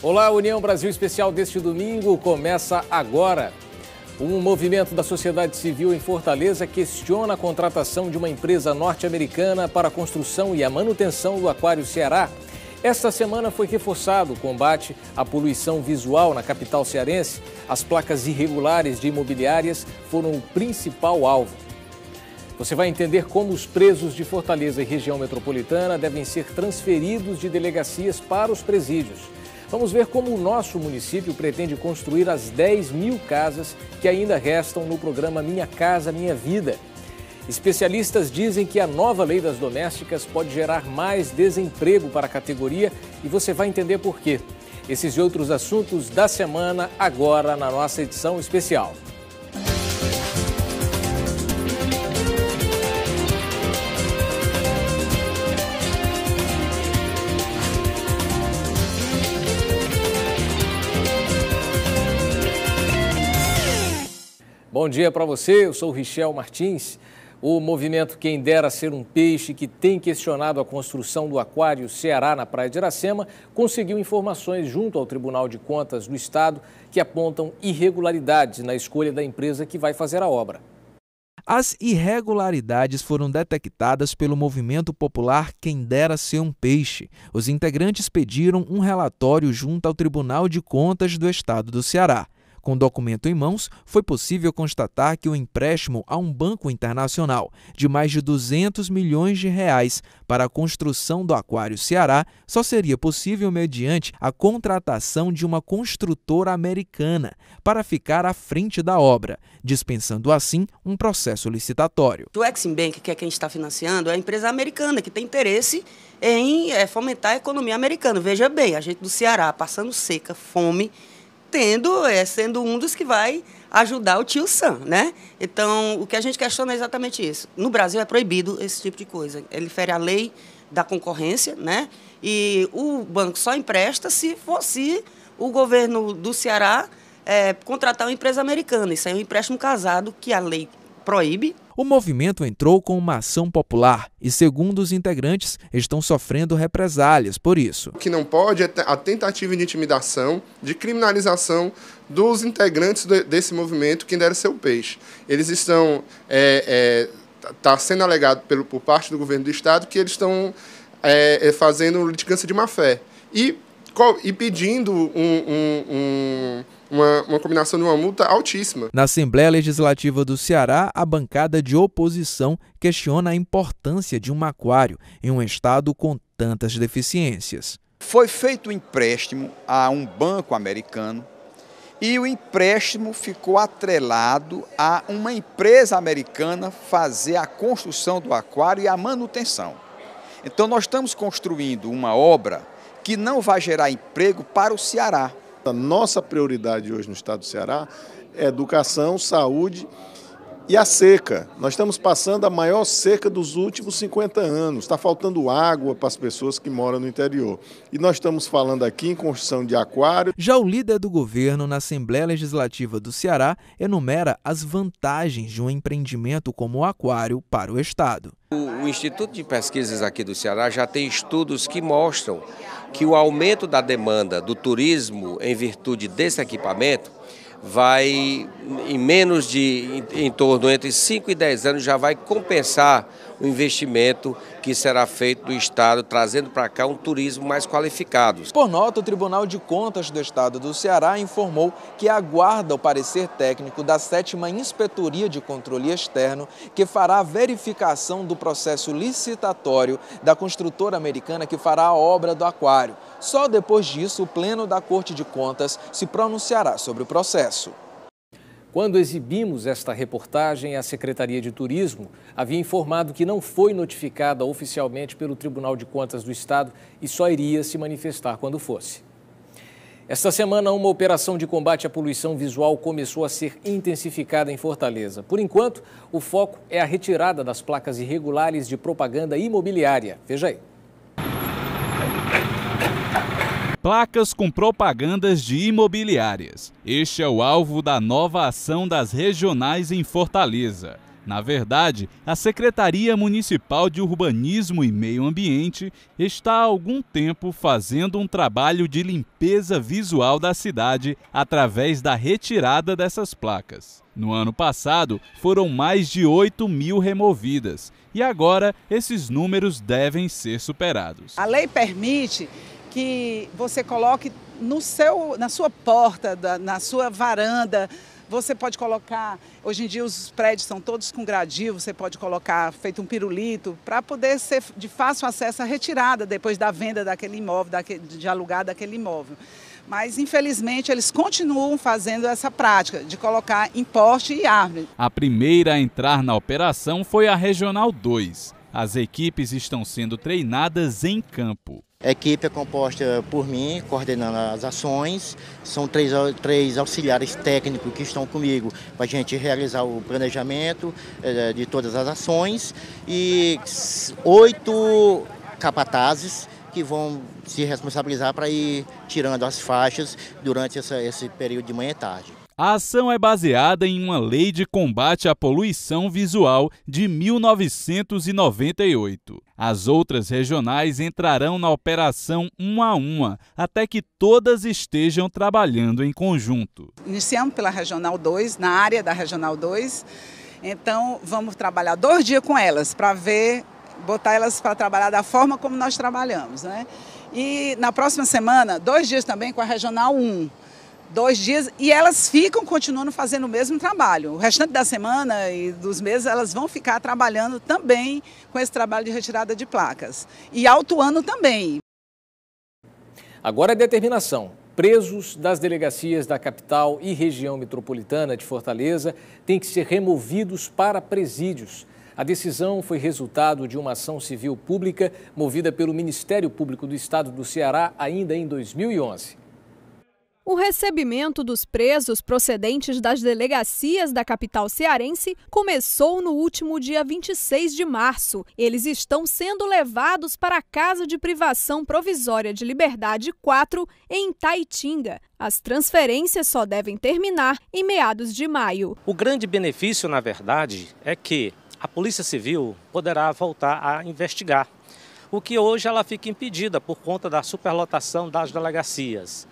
Olá, União Brasil Especial deste domingo começa agora. Um movimento da sociedade civil em Fortaleza questiona a contratação de uma empresa norte-americana para a construção e a manutenção do Aquário Ceará. Esta semana foi reforçado o combate à poluição visual na capital cearense. As placas irregulares de imobiliárias foram o principal alvo. Você vai entender como os presos de Fortaleza e região metropolitana devem ser transferidos de delegacias para os presídios. Vamos ver como o nosso município pretende construir as 10 mil casas que ainda restam no programa Minha Casa Minha Vida. Especialistas dizem que a nova lei das domésticas pode gerar mais desemprego para a categoria e você vai entender por quê. Esses e outros assuntos da semana agora na nossa edição especial. Bom dia para você, eu sou o Richel Martins. O movimento Quem Dera Ser um Peixe, que tem questionado a construção do Aquário Ceará na Praia de Iracema, conseguiu informações junto ao Tribunal de Contas do Estado que apontam irregularidades na escolha da empresa que vai fazer a obra. As irregularidades foram detectadas pelo movimento popular Quem Dera Ser um Peixe. Os integrantes pediram um relatório junto ao Tribunal de Contas do Estado do Ceará. Com o documento em mãos, foi possível constatar que o empréstimo a um banco internacional de mais de 200 milhões de reais para a construção do Aquário Ceará só seria possível mediante a contratação de uma construtora americana para ficar à frente da obra, dispensando assim um processo licitatório. O Exim Bank, que é quem está financiando, é a empresa americana que tem interesse em fomentar a economia americana. Veja bem, a gente do Ceará passando seca, fome, sendo um dos que vai ajudar o tio Sam, né? Então, o que a gente questiona é exatamente isso. No Brasil é proibido esse tipo de coisa. Ele fere a lei da concorrência, né? E o banco só empresta se fosse o governo do Ceará contratar uma empresa americana. Isso aí é um empréstimo casado que a lei proíbe. O movimento entrou com uma ação popular e, segundo os integrantes, estão sofrendo represálias por isso. O que não pode é a tentativa de intimidação, de criminalização dos integrantes desse movimento Quem Dera Ser um Peixe. Eles estão, está sendo alegado por parte do governo do Estado que eles estão fazendo litigância de má-fé e pedindo uma combinação de uma multa altíssima. Na Assembleia Legislativa do Ceará, a bancada de oposição questiona a importância de um aquário em um estado com tantas deficiências. Foi feito um empréstimo a um banco americano e o empréstimo ficou atrelado a uma empresa americana fazer a construção do aquário e a manutenção. Então nós estamos construindo uma obra que não vai gerar emprego para o Ceará. A nossa prioridade hoje no estado do Ceará é educação, saúde e a seca. Nós estamos passando a maior seca dos últimos 50 anos. Está faltando água para as pessoas que moram no interior. E nós estamos falando aqui em construção de aquário. Já o líder do governo na Assembleia Legislativa do Ceará enumera as vantagens de um empreendimento como o aquário para o estado. O Instituto de Pesquisas aqui do Ceará já tem estudos que mostram que o aumento da demanda do turismo em virtude desse equipamento vai, em torno entre 5 e 10 anos, já vai compensar o investimento que será feito do Estado, trazendo para cá um turismo mais qualificado. Por nota, o Tribunal de Contas do Estado do Ceará informou que aguarda o parecer técnico da 7ª Inspetoria de Controle Externo, que fará a verificação do processo licitatório da construtora americana que fará a obra do aquário. Só depois disso, o Pleno da Corte de Contas se pronunciará sobre o processo. Quando exibimos esta reportagem, a Secretaria de Turismo havia informado que não foi notificada oficialmente pelo Tribunal de Contas do Estado e só iria se manifestar quando fosse. Esta semana, uma operação de combate à poluição visual começou a ser intensificada em Fortaleza. Por enquanto, o foco é a retirada das placas irregulares de propaganda imobiliária. Veja aí. Placas com propagandas de imobiliárias. Este é o alvo da nova ação das regionais em Fortaleza. Na verdade, a Secretaria Municipal de Urbanismo e Meio Ambiente está há algum tempo fazendo um trabalho de limpeza visual da cidade através da retirada dessas placas. No ano passado, foram mais de 8.000 removidas e agora esses números devem ser superados. A lei permite que você coloque na sua porta, na sua varanda. Você pode colocar, hoje em dia os prédios são todos com gradil, você pode colocar feito um pirulito para poder ser de fácil acesso à retirada depois da venda daquele imóvel, de alugar daquele imóvel. Mas, infelizmente, eles continuam fazendo essa prática de colocar em poste e árvore. A primeira a entrar na operação foi a Regional 2. As equipes estão sendo treinadas em campo. A equipe é composta por mim, coordenando as ações. São três auxiliares técnicos que estão comigo para a gente realizar o planejamento de todas as ações. E 8 capatazes que vão se responsabilizar para ir tirando as faixas durante esse período de manhã e tarde. A ação é baseada em uma lei de combate à poluição visual de 1998. As outras regionais entrarão na operação uma a uma, até que todas estejam trabalhando em conjunto. Iniciamos pela Regional 2, na área da Regional 2, então vamos trabalhar 2 dias com elas, para botar elas para trabalhar da forma como nós trabalhamos, né? E na próxima semana, 2 dias também com a Regional 1. 2 dias, e elas continuando fazendo o mesmo trabalho. O restante da semana e dos meses, elas vão ficar trabalhando também com esse trabalho de retirada de placas. E autuando também. Agora é determinação. Presos das delegacias da capital e região metropolitana de Fortaleza têm que ser removidos para presídios. A decisão foi resultado de uma ação civil pública movida pelo Ministério Público do Estado do Ceará ainda em 2011. O recebimento dos presos procedentes das delegacias da capital cearense começou no último dia 26 de março. Eles estão sendo levados para a Casa de Privação Provisória de Liberdade 4, em Taitinga. As transferências só devem terminar em meados de maio. O grande benefício, na verdade, é que a Polícia Civil poderá voltar a investigar, o que hoje ela fica impedida por conta da superlotação das delegacias.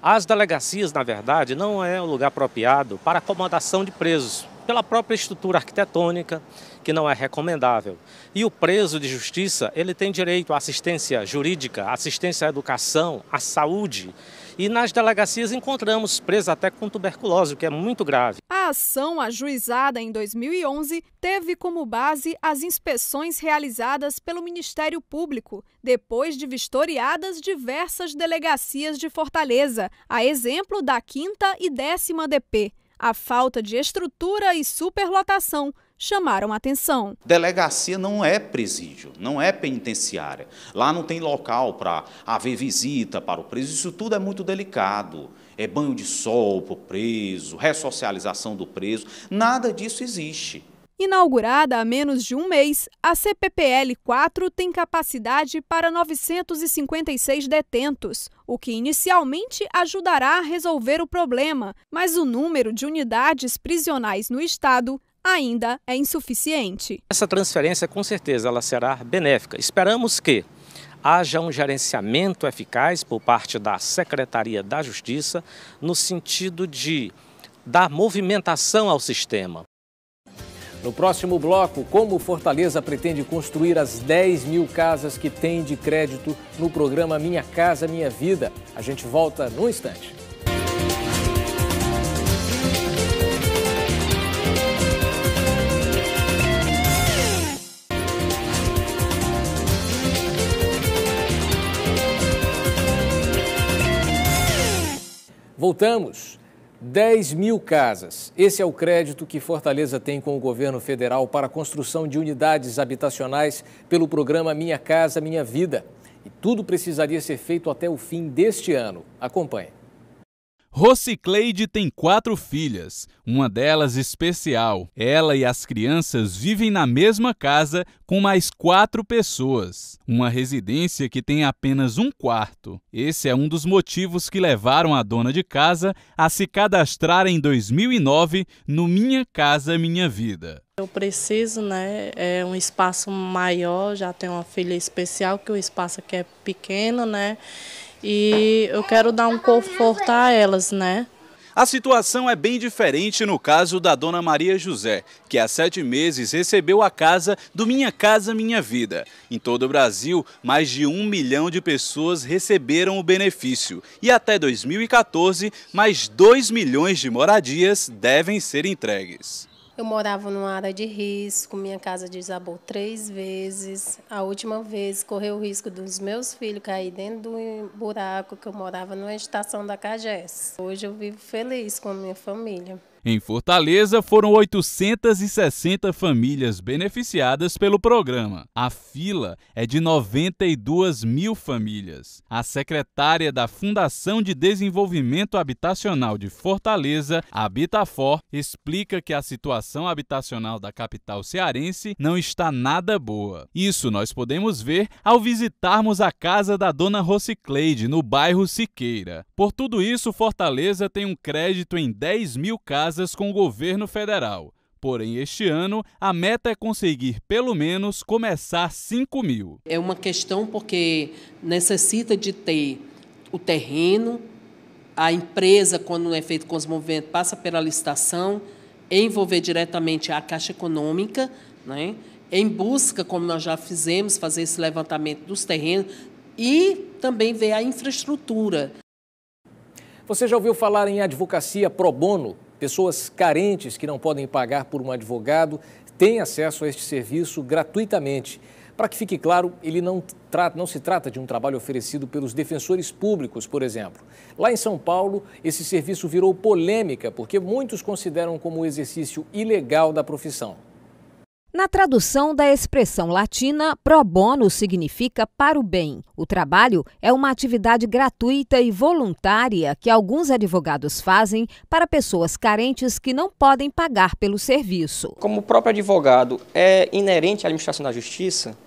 As delegacias, na verdade, não é o lugar apropriado para acomodação de presos, pela própria estrutura arquitetônica, que não é recomendável. E o preso de justiça, ele tem direito à assistência jurídica, assistência à educação, à saúde. E nas delegacias encontramos presos até com tuberculose, o que é muito grave. A ação ajuizada em 2011 teve como base as inspeções realizadas pelo Ministério Público, depois de vistoriadas diversas delegacias de Fortaleza, a exemplo da 5ª e 10ª DP. A falta de estrutura e superlotação chamaram a atenção. Delegacia não é presídio, não é penitenciária. Lá não tem local para haver visita para o preso, isso tudo é muito delicado. É banho de sol para o preso, ressocialização do preso, nada disso existe. Inaugurada há menos de um mês, a CPPL 4 tem capacidade para 956 detentos, o que inicialmente ajudará a resolver o problema, mas o número de unidades prisionais no estado ainda é insuficiente. Essa transferência, com certeza, ela será benéfica. Esperamos que haja um gerenciamento eficaz por parte da Secretaria da Justiça, no sentido de dar movimentação ao sistema. No próximo bloco, como Fortaleza pretende construir as 10.000 casas que tem de crédito no programa Minha Casa Minha Vida. A gente volta num instante. Voltamos. 10.000 casas. Esse é o crédito que Fortaleza tem com o governo federal para a construção de unidades habitacionais pelo programa Minha Casa Minha Vida. E tudo precisaria ser feito até o fim deste ano. Acompanhe. Rocicleide tem 4 filhas, uma delas especial. Ela e as crianças vivem na mesma casa com mais 4 pessoas. Uma residência que tem apenas um quarto. Esse é um dos motivos que levaram a dona de casa a se cadastrar em 2009 no Minha Casa Minha Vida. Eu preciso, né, um espaço maior, já tenho uma filha especial, que o espaço aqui é pequeno, né, e eu quero dar um conforto a elas, né. A situação é bem diferente no caso da dona Maria José, que há 7 meses recebeu a casa do Minha Casa Minha Vida. Em todo o Brasil, mais de 1 milhão de pessoas receberam o benefício e até 2014, mais 2 milhões de moradias devem ser entregues. Eu morava numa área de risco, minha casa desabou 3 vezes. A última vez correu o risco dos meus filhos cair dentro do buraco, que eu morava numa estação da CAGES. Hoje eu vivo feliz com a minha família. Em Fortaleza, foram 860 famílias beneficiadas pelo programa. A fila é de 92 mil famílias. A secretária da Fundação de Desenvolvimento Habitacional de Fortaleza, Habitafor, explica que a situação habitacional da capital cearense não está nada boa. Isso nós podemos ver ao visitarmos a casa da dona Rocicleide, no bairro Siqueira. Por tudo isso, Fortaleza tem um crédito em 10 mil casas com o governo federal. Porém, este ano, a meta é conseguir, pelo menos, começar 5 mil. É uma questão porque necessita de ter o terreno, a empresa, quando é feito com os movimentos, passa pela licitação, envolver diretamente a Caixa Econômica, né? Em busca, como nós já fizemos, fazer esse levantamento dos terrenos e também ver a infraestrutura. Você já ouviu falar em advocacia pro bono? Pessoas carentes que não podem pagar por um advogado têm acesso a este serviço gratuitamente. Para que fique claro, ele não se trata de um trabalho oferecido pelos defensores públicos, por exemplo. Lá em São Paulo, esse serviço virou polêmica porque muitos consideram como um exercício ilegal da profissão. Na tradução da expressão latina, pro bono significa para o bem. O trabalho é uma atividade gratuita e voluntária que alguns advogados fazem para pessoas carentes que não podem pagar pelo serviço. Como o próprio advogado é inerente à administração da justiça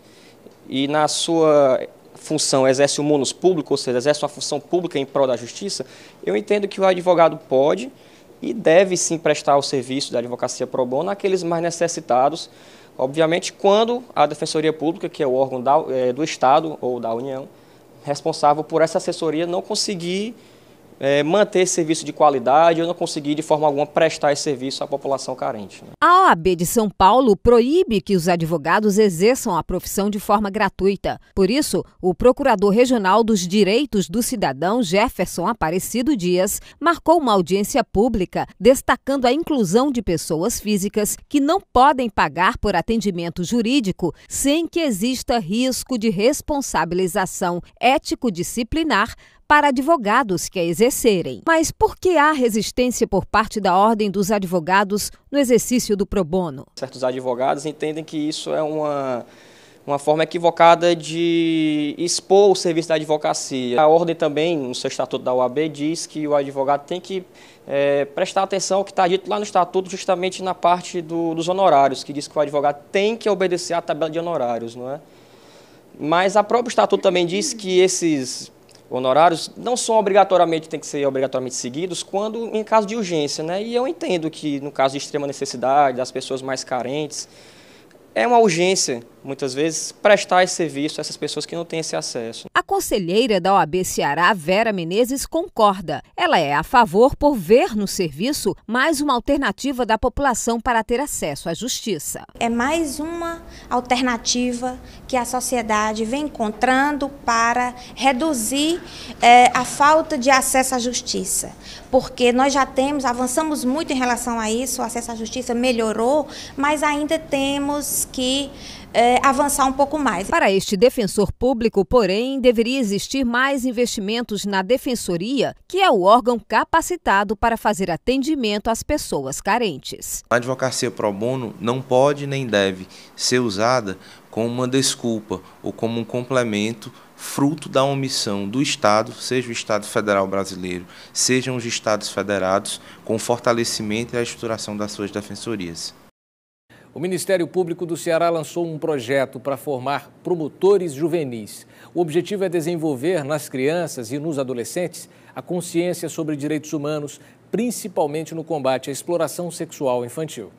e na sua função exerce o munus público, ou seja, exerce uma função pública em prol da justiça, eu entendo que o advogado pode e deve sim prestar o serviço da advocacia pro bono àqueles mais necessitados, obviamente quando a Defensoria Pública, que é o órgão do Estado ou da União, responsável por essa assessoria, não conseguir manter esse serviço de qualidade ou não conseguir de forma alguma prestar esse serviço à população carente. A OAB de São Paulo proíbe que os advogados exerçam a profissão de forma gratuita. Por isso, o Procurador Regional dos Direitos do Cidadão, Jefferson Aparecido Dias, marcou uma audiência pública destacando a inclusão de pessoas físicas que não podem pagar por atendimento jurídico sem que exista risco de responsabilização ético-disciplinar para advogados que a exercerem. Mas por que há resistência por parte da Ordem dos Advogados no exercício do pro bono? Certos advogados entendem que isso é uma forma equivocada de expor o serviço da advocacia. A Ordem também, no seu estatuto da OAB, diz que o advogado tem que prestar atenção ao que está dito lá no estatuto, justamente na parte dos honorários, que diz que o advogado tem que obedecer à tabela de honorários, não é? Mas a própria estatuto também diz que esses honorários não são obrigatoriamente, tem que ser obrigatoriamente seguidos quando em caso de urgência, né? E eu entendo que no caso de extrema necessidade, das pessoas mais carentes, é uma urgência, muitas vezes, prestar esse serviço a essas pessoas que não têm esse acesso. A conselheira da OAB Ceará, Vera Menezes, concorda. Ela é a favor por ver no serviço mais uma alternativa da população para ter acesso à justiça. É mais uma alternativa que a sociedade vem encontrando para reduzir a falta de acesso à justiça. Porque nós já avançamos muito em relação a isso, o acesso à justiça melhorou, mas ainda temos que avançar um pouco mais. Para este defensor público, porém, deveria existir mais investimentos na defensoria, que é o órgão capacitado para fazer atendimento às pessoas carentes. A advocacia pro bono não pode nem deve ser usada como uma desculpa ou como um complemento fruto da omissão do Estado, seja o Estado Federal brasileiro, sejam os Estados federados, com o fortalecimento e a estruturação das suas defensorias. O Ministério Público do Ceará lançou um projeto para formar promotores juvenis. O objetivo é desenvolver nas crianças e nos adolescentes a consciência sobre direitos humanos, principalmente no combate à exploração sexual infantil.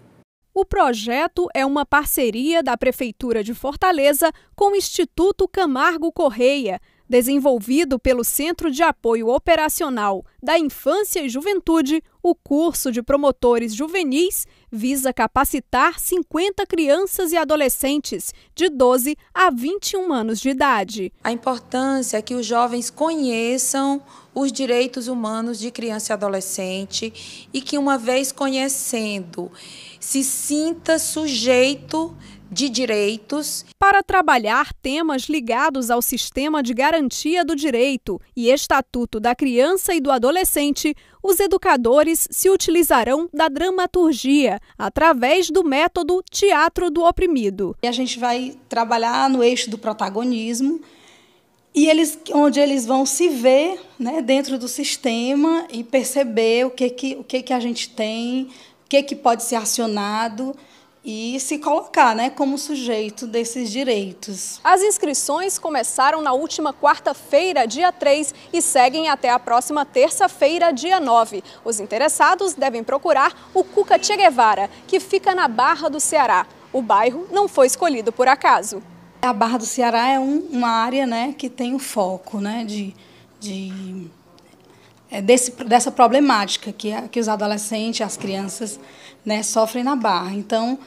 O projeto é uma parceria da Prefeitura de Fortaleza com o Instituto Camargo Correia, desenvolvido pelo Centro de Apoio Operacional da Infância e Juventude. O curso de promotores juvenis visa capacitar 50 crianças e adolescentes de 12 a 21 anos de idade. A importância é que os jovens conheçam os direitos humanos de criança e adolescente e que, uma vez conhecendo, se sinta sujeito de direitos. Para trabalhar temas ligados ao Sistema de Garantia do Direito e Estatuto da Criança e do Adolescente, os educadores se utilizarão da dramaturgia, através do método Teatro do Oprimido. A gente vai trabalhar no eixo do protagonismo, e onde eles vão se ver, né, dentro do sistema e perceber o que a gente tem, o que pode ser acionado, e se colocar, né, como sujeito desses direitos. As inscrições começaram na última quarta-feira, dia 3, e seguem até a próxima terça-feira, dia 9. Os interessados devem procurar o Cuca Che Guevara, que fica na Barra do Ceará. O bairro não foi escolhido por acaso. A Barra do Ceará é uma área, né, que tem o foco, né, dessa problemática que os adolescentes, as crianças, né, sofrem na Barra. Então,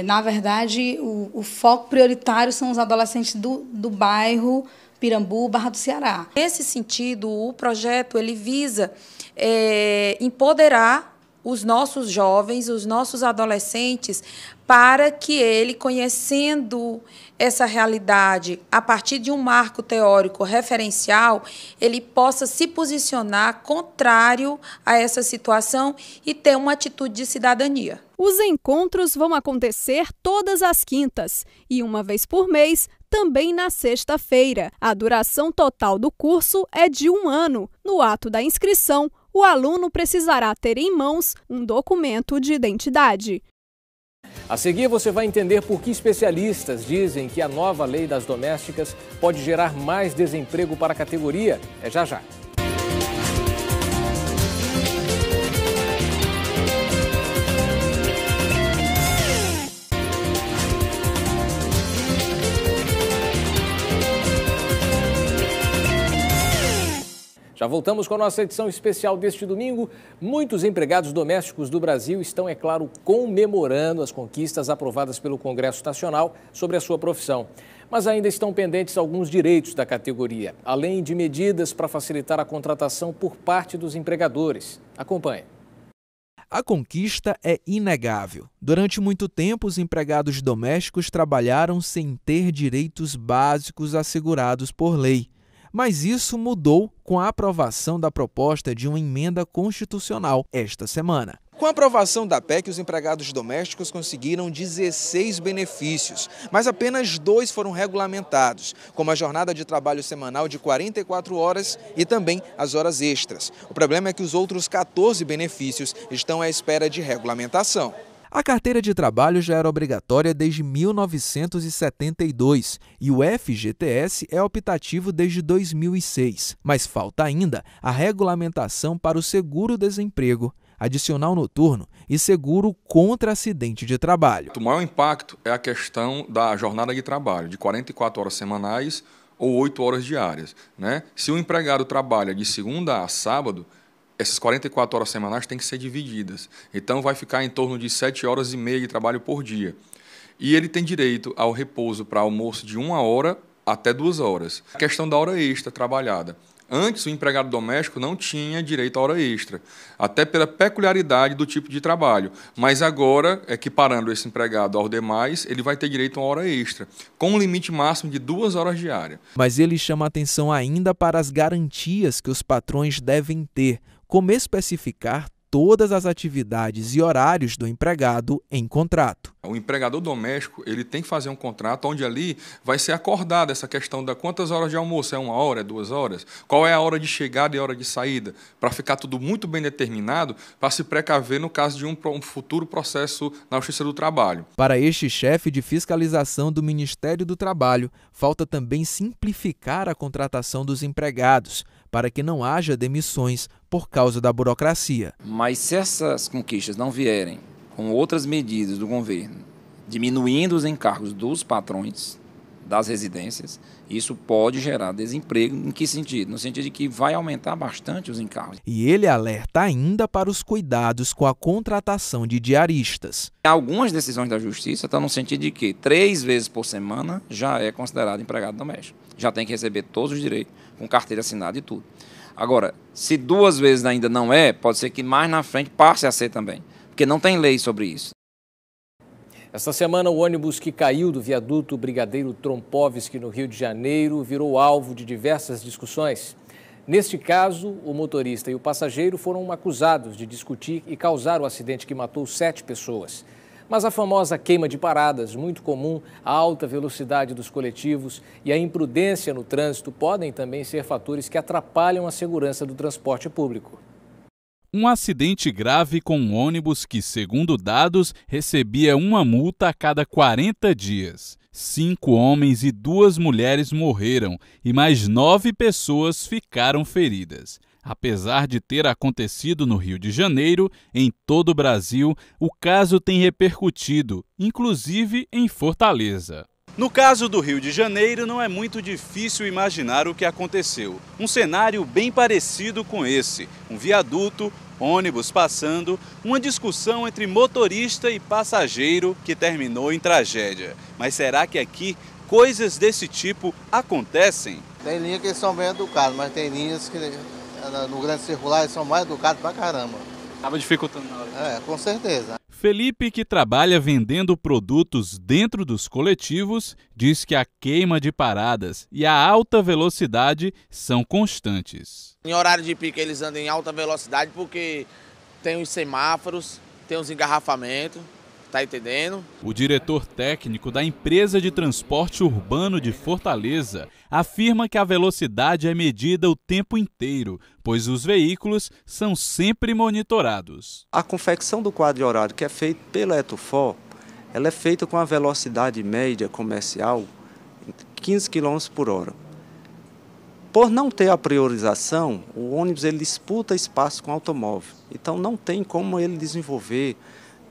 na verdade, o foco prioritário são os adolescentes do bairro Pirambu, Barra do Ceará. Nesse sentido, o projeto ele visa empoderar os nossos jovens, os nossos adolescentes, para que ele, conhecendo essa realidade a partir de um marco teórico referencial, ele possa se posicionar contrário a essa situação e ter uma atitude de cidadania. Os encontros vão acontecer todas as quintas e uma vez por mês, também na sexta-feira. A duração total do curso é de 1 ano. No ato da inscrição, o aluno precisará ter em mãos um documento de identidade. A seguir, você vai entender por que especialistas dizem que a nova lei das domésticas pode gerar mais desemprego para a categoria. É já já. Já voltamos com a nossa edição especial deste domingo. Muitos empregados domésticos do Brasil estão, é claro, comemorando as conquistas aprovadas pelo Congresso Nacional sobre a sua profissão. Mas ainda estão pendentes alguns direitos da categoria, além de medidas para facilitar a contratação por parte dos empregadores. Acompanhe. A conquista é inegável. Durante muito tempo, os empregados domésticos trabalharam sem ter direitos básicos assegurados por lei. Mas isso mudou com a aprovação da proposta de uma emenda constitucional esta semana. Com a aprovação da PEC, os empregados domésticos conseguiram 16 benefícios, mas apenas 2 foram regulamentados, como a jornada de trabalho semanal de 44 horas e também as horas extras. O problema é que os outros 14 benefícios estão à espera de regulamentação. A carteira de trabalho já era obrigatória desde 1972 e o FGTS é optativo desde 2006. Mas falta ainda a regulamentação para o seguro-desemprego, adicional noturno e seguro contra acidente de trabalho. O maior impacto é a questão da jornada de trabalho, de 44 horas semanais ou 8 horas diárias, né? Se o empregado trabalha de segunda a sábado, essas 44 horas semanais têm que ser divididas. Então, vai ficar em torno de 7 horas e meia de trabalho por dia. E ele tem direito ao repouso para almoço de 1 hora até 2 horas. A questão da hora extra trabalhada. Antes, o empregado doméstico não tinha direito à hora extra, até pela peculiaridade do tipo de trabalho. Mas agora, equiparando esse empregado aos demais, ele vai ter direito a uma hora extra, com um limite máximo de 2 horas diárias. Mas ele chama atenção ainda para as garantias que os patrões devem ter, como especificar todas as atividades e horários do empregado em contrato. O empregador doméstico ele tem que fazer um contrato onde ali vai ser acordada essa questão da quantas horas de almoço, é 1 hora, é 2 horas, qual é a hora de chegada e a hora de saída, para ficar tudo muito bem determinado, para se precaver no caso de um futuro processo na Justiça do Trabalho. Para este chefe de fiscalização do Ministério do Trabalho, falta também simplificar a contratação dos empregados, para que não haja demissões por causa da burocracia. Mas se essas conquistas não vierem com outras medidas do governo, diminuindo os encargos dos patrões das residências, isso pode gerar desemprego. Em que sentido? No sentido de que vai aumentar bastante os encargos. E ele alerta ainda para os cuidados com a contratação de diaristas. Algumas decisões da Justiça estão no sentido de que 3 vezes por semana já é considerado empregado doméstico. Já tem que receber todos os direitos, com carteira assinada e tudo. Agora, se 2 vezes ainda não é, pode ser que mais na frente passe a ser também, porque não tem lei sobre isso. Esta semana, o ônibus que caiu do viaduto Brigadeiro Trompovski, no Rio de Janeiro, virou alvo de diversas discussões. Neste caso, o motorista e o passageiro foram acusados de discutir e causar o acidente que matou 7 pessoas. Mas a famosa queima de paradas, muito comum, a alta velocidade dos coletivos e a imprudência no trânsito podem também ser fatores que atrapalham a segurança do transporte público. Um acidente grave com um ônibus que, segundo dados, recebia uma multa a cada 40 dias. 5 homens e 2 mulheres morreram e mais 9 pessoas ficaram feridas. Apesar de ter acontecido no Rio de Janeiro, em todo o Brasil, o caso tem repercutido, inclusive em Fortaleza. No caso do Rio de Janeiro, não é muito difícil imaginar o que aconteceu. Um cenário bem parecido com esse. Um viaduto, ônibus passando, uma discussão entre motorista e passageiro que terminou em tragédia. Mas será que aqui coisas desse tipo acontecem? Tem linhas que são bem educadas, mas tem linhas que no grande circular eles são mais educados pra caramba. Acaba dificultando na hora. É, com certeza. Felipe, que trabalha vendendo produtos dentro dos coletivos, diz que a queima de paradas e a alta velocidade são constantes. Em horário de pico eles andam em alta velocidade porque tem os semáforos, tem os engarrafamentos, tá entendendo? O diretor técnico da empresa de transporte urbano de Fortaleza afirma que a velocidade é medida o tempo inteiro, pois os veículos são sempre monitorados. A confecção do quadro de horário que é feito pela Etufor, ela é feita com a velocidade média comercial 15 km por hora. Por não ter a priorização, o ônibus ele disputa espaço com o automóvel, então não tem como ele desenvolver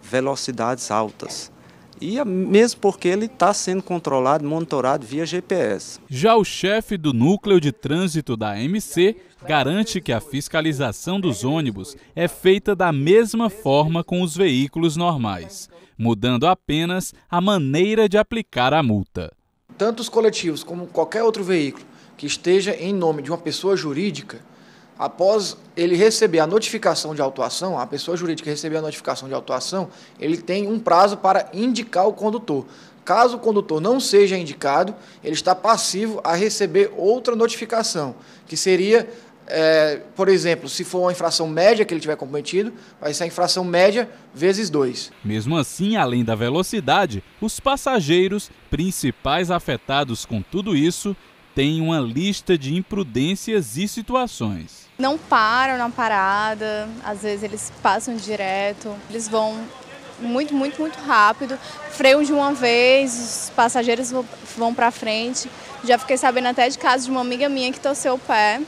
velocidades altas. E mesmo porque ele está sendo controlado, monitorado via GPS. Já o chefe do núcleo de trânsito da AMC garante que a fiscalização dos ônibus é feita da mesma forma com os veículos normais, mudando apenas a maneira de aplicar a multa. Tanto os coletivos como qualquer outro veículo que esteja em nome de uma pessoa jurídica, após ele receber a notificação de autuação, a pessoa jurídica receber a notificação de autuação, ele tem um prazo para indicar o condutor. Caso o condutor não seja indicado, ele está passivo a receber outra notificação, que seria, por exemplo, se for uma infração média que ele tiver cometido, vai ser a infração média vezes 2. Mesmo assim, além da velocidade, os passageiros, principais afetados com tudo isso, tem uma lista de imprudências e situações. Não param na parada, às vezes eles passam direto, eles vão muito rápido, freiam de uma vez, os passageiros vão para frente. Já fiquei sabendo até de casos de uma amiga minha que torceu o pé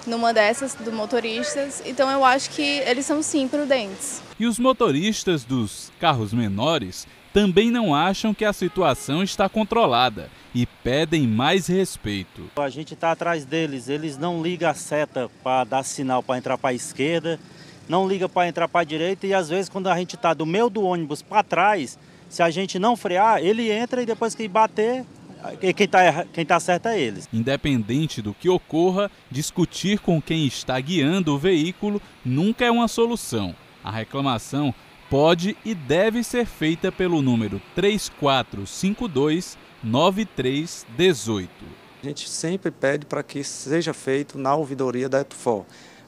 numa dessas, do motoristas, então eu acho que eles são sim imprudentes. E os motoristas dos carros menores também não acham que a situação está controlada e pedem mais respeito. A gente está atrás deles, eles não ligam a seta para dar sinal para entrar para a esquerda, não liga para entrar para a direita e às vezes quando a gente está do meio do ônibus para trás, se a gente não frear, ele entra e depois que bater, quem tá certo é eles. Independente do que ocorra, discutir com quem está guiando o veículo nunca é uma solução. A reclamação pode e deve ser feita pelo número 3452-9318. A gente sempre pede para que seja feito na ouvidoria da Etufor,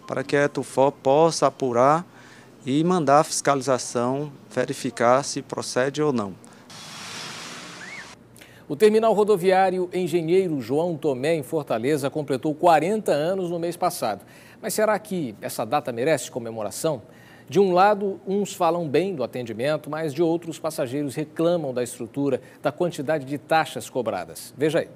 para que a Etufor possa apurar e mandar a fiscalização verificar se procede ou não. O terminal rodoviário Engenheiro João Tomé, em Fortaleza, completou 40 anos no mês passado. Mas será que essa data merece comemoração? De um lado, uns falam bem do atendimento, mas de outros, passageiros reclamam da estrutura, da quantidade de taxas cobradas. Veja aí.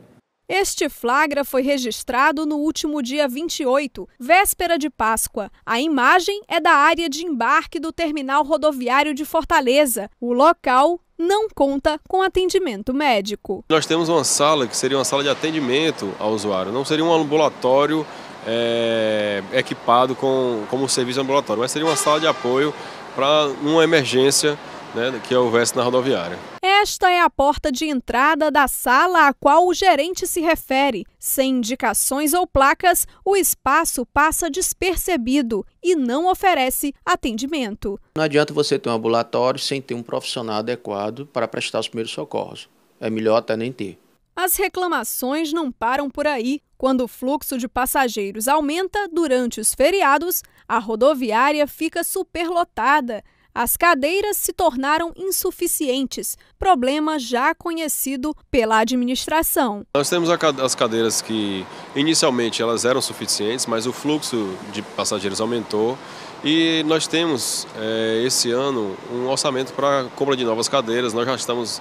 Este flagra foi registrado no último dia 28, véspera de Páscoa. A imagem é da área de embarque do terminal rodoviário de Fortaleza. O local não conta com atendimento médico. Nós temos uma sala que seria uma sala de atendimento ao usuário, não seria um ambulatório equipado como serviço ambulatório, mas seria uma sala de apoio para uma emergência, né, que houvesse na rodoviária. Esta é a porta de entrada da sala a qual o gerente se refere. Sem indicações ou placas, o espaço passa despercebido e não oferece atendimento. Não adianta você ter um ambulatório sem ter um profissional adequado para prestar os primeiros socorros. É melhor até nem ter. As reclamações não param por aí. Quando o fluxo de passageiros aumenta durante os feriados, a rodoviária fica superlotada. As cadeiras se tornaram insuficientes, problema já conhecido pela administração. Nós temos as cadeiras que inicialmente elas eram suficientes, mas o fluxo de passageiros aumentou e nós temos esse ano um orçamento para compra de novas cadeiras. Nós já estamos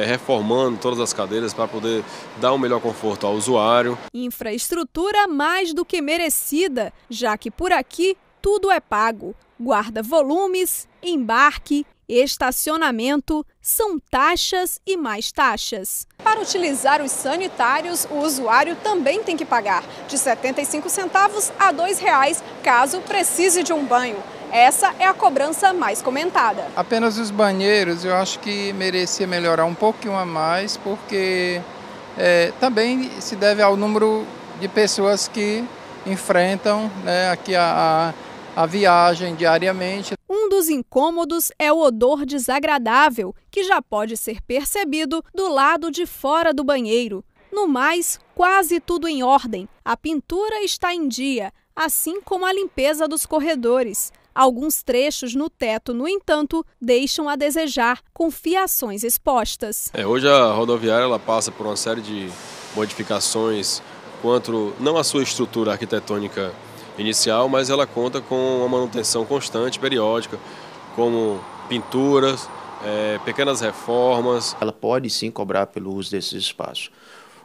reformando todas as cadeiras para poder dar um melhor conforto ao usuário. Infraestrutura mais do que merecida, já que por aqui tudo é pago. Guarda-volumes, embarque, estacionamento, são taxas e mais taxas. Para utilizar os sanitários, o usuário também tem que pagar de 75 centavos a R$ 2,00 caso precise de um banho. Essa é a cobrança mais comentada. Apenas os banheiros, eu acho que merecia melhorar um pouquinho a mais, porque também se deve ao número de pessoas que enfrentam, né, aqui a viagem diariamente. Um dos incômodos é o odor desagradável, que já pode ser percebido do lado de fora do banheiro. No mais, quase tudo em ordem. A pintura está em dia, assim como a limpeza dos corredores. Alguns trechos no teto, no entanto, deixam a desejar, com fiações expostas. Hoje a rodoviária ela passa por uma série de modificações quanto não a sua estrutura arquitetônica inicial, mas ela conta com uma manutenção constante, periódica, como pinturas, pequenas reformas. Ela pode sim cobrar pelo uso desses espaços.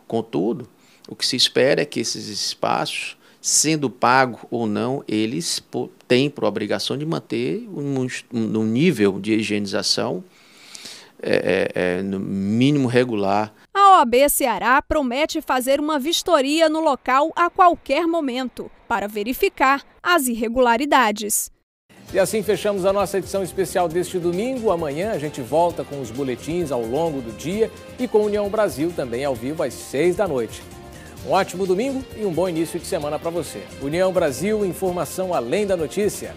Contudo, o que se espera é que esses espaços, sendo pago ou não, eles têm por obrigação de manter um nível de higienização no mínimo regular. A OAB Ceará promete fazer uma vistoria no local a qualquer momento para verificar as irregularidades. E assim fechamos a nossa edição especial deste domingo. Amanhã a gente volta com os boletins ao longo do dia e com União Brasil também ao vivo às 6 da noite. Um ótimo domingo e um bom início de semana para você. União Brasil, informação além da notícia.